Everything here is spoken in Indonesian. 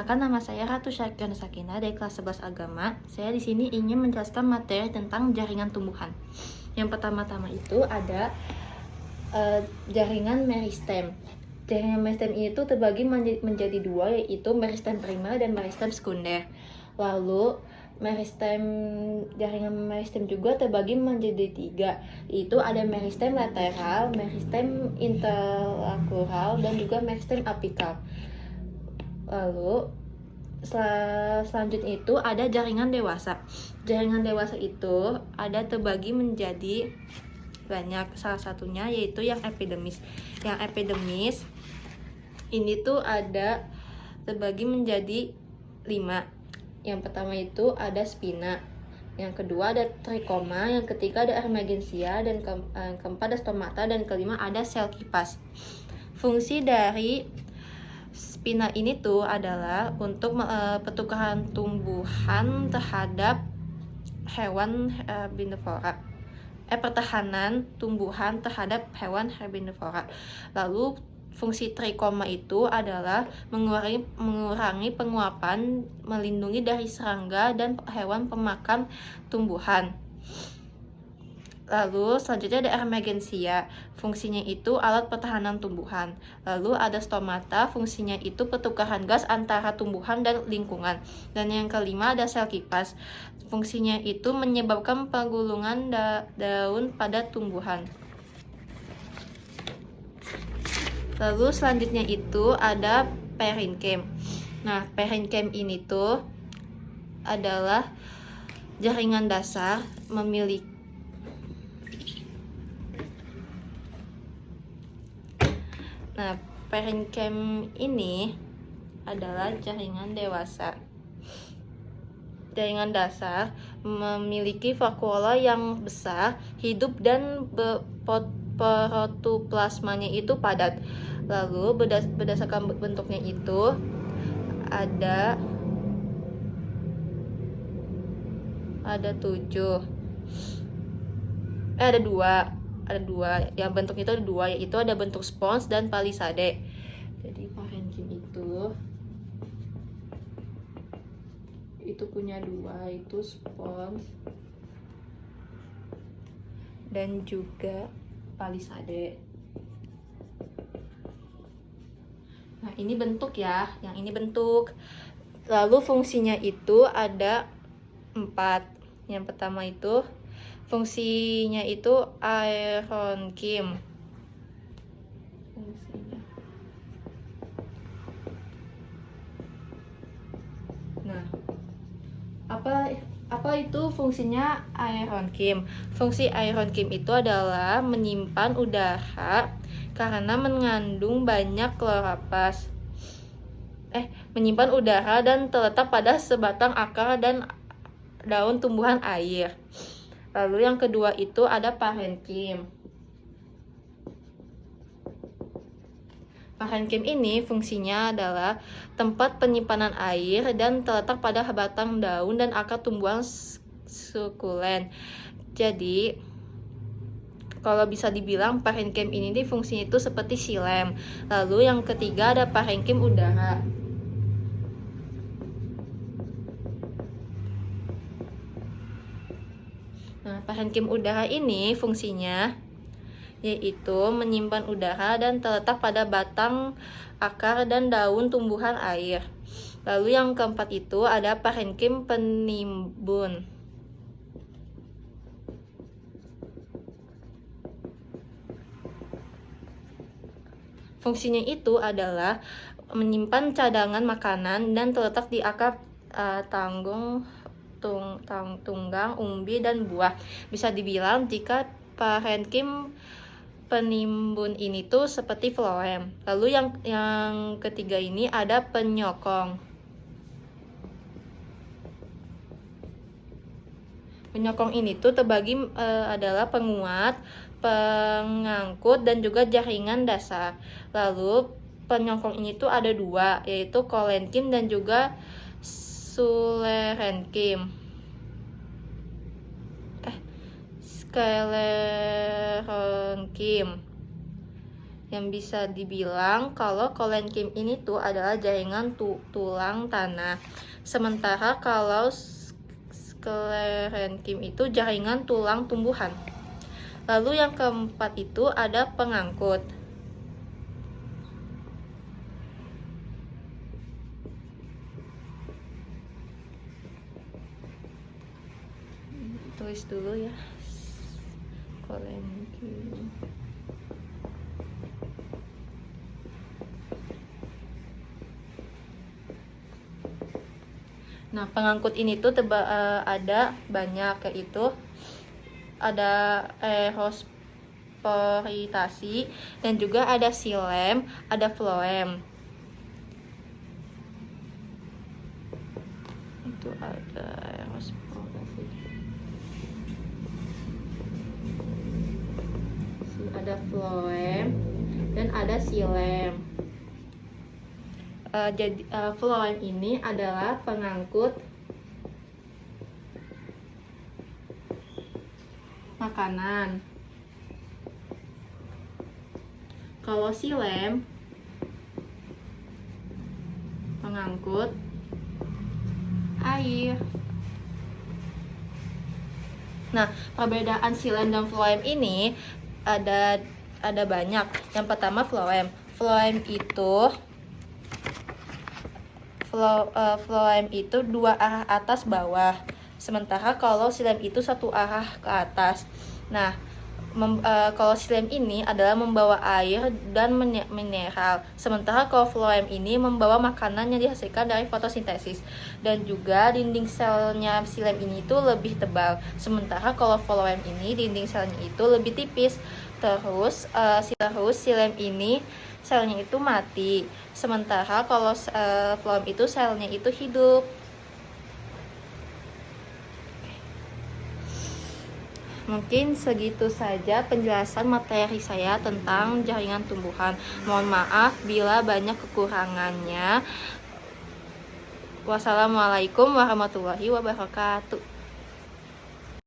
Perkenalkan, nama saya Ratu Syakian Sakinah dari kelas 11 Agama. Saya di sini ingin menjelaskan materi tentang jaringan tumbuhan. Yang pertama-tama itu ada jaringan meristem. Jaringan meristem ini tuh terbagi menjadi dua, yaitu meristem primer dan meristem sekunder. Lalu jaringan meristem juga terbagi menjadi tiga, yaitu ada meristem lateral, meristem interlateral, dan juga meristem apikal. Lalu selanjutnya itu ada jaringan dewasa. Jaringan dewasa itu ada terbagi menjadi banyak, salah satunya yaitu yang epidermis. Yang epidermis ini tuh ada terbagi menjadi 5. Yang pertama itu ada spina, yang kedua ada trikoma, yang ketiga ada ermegensia, dan keempat ada stomata, dan kelima ada sel kipas. Fungsi dari spina ini tuh adalah untuk pertukaran tumbuhan terhadap hewan herbivora. Pertahanan tumbuhan terhadap hewan herbivora. Lalu fungsi trikoma itu adalah mengurangi penguapan, melindungi dari serangga dan hewan pemakan tumbuhan. Lalu selanjutnya ada ermegensia, fungsinya itu alat pertahanan tumbuhan. Lalu ada stomata, fungsinya itu pertukaran gas antara tumbuhan dan lingkungan. Dan yang kelima ada sel kipas, fungsinya itu menyebabkan penggulungan daun pada tumbuhan. Lalu selanjutnya itu ada parenchyma. Nah, parenchyma ini tuh adalah jaringan dasar memiliki parenchyma ini adalah jaringan dewasa. Jaringan dasar memiliki vakuola yang besar, hidup, dan protoplasmanya itu padat. Lalu berdasarkan bentuknya itu ada 2. Yang bentuk itu ada 2, yaitu ada bentuk spons dan palisade. Jadi parenchyma itu punya 2, itu spons dan juga palisade. Nah, ini bentuk ya, yang ini bentuk. Lalu fungsinya itu ada 4. Yang pertama itu fungsinya itu parenchyma. Nah, apa itu fungsinya parenchyma? Fungsi parenchyma itu adalah menyimpan udara karena mengandung banyak kloroplas. Menyimpan udara dan terletak pada sebatang akar dan daun tumbuhan air. Lalu yang kedua itu ada parenchyma. Parenchyma ini fungsinya adalah tempat penyimpanan air dan terletak pada batang daun dan akar tumbuhan sukulen. Jadi kalau bisa dibilang parenchyma ini fungsinya itu seperti xilem. Lalu yang ketiga ada parenchyma udara. Nah, parenchyma udara ini fungsinya yaitu menyimpan udara dan terletak pada batang, akar, dan daun tumbuhan air. Lalu yang keempat itu ada parenchyma penimbun. Fungsinya itu adalah menyimpan cadangan makanan dan terletak di akar tunggang, umbi, dan buah. Bisa dibilang jika parenchyma penimbun ini tuh seperti phloem. Lalu yang ketiga ini ada penyokong. Penyokong ini tuh terbagi adalah penguat, pengangkut, dan juga jaringan dasar. Lalu penyokong ini tuh ada 2, yaitu kolenkim dan juga sulerenkim. Sclerenchyma. Yang bisa dibilang kalau kolenkim ini tuh adalah jaringan tulang tanah. Sementara kalau sklerenkim itu jaringan tulang tumbuhan. Lalu yang keempat itu ada pengangkut. Tulis dulu ya, kolenkim. Nah, pengangkut ini tuh ada banyak, yaitu ada hosporitasi dan juga ada xilem, ada floem. Itu ada hosporitasi. Ada floem dan ada xilem. Jadi floem ini adalah pengangkut makanan. Kalau xilem pengangkut air. Nah, perbedaan xilem dan floem ini ada banyak. Yang pertama floem. Floem itu dua arah atas bawah. Sementara kalau xilem itu satu arah ke atas. Nah, kalau xilem ini adalah membawa air dan mineral. Sementara kalau floem ini membawa makanan yang dihasilkan dari fotosintesis. Dan juga dinding selnya xilem ini itu lebih tebal. Sementara kalau floem ini dinding selnya itu lebih tipis. Terus xilem ini selnya itu mati. Sementara kalau floem itu selnya itu hidup. Mungkin segitu saja penjelasan materi saya tentang jaringan tumbuhan. Mohon maaf bila banyak kekurangannya. Wassalamualaikum warahmatullahi wabarakatuh.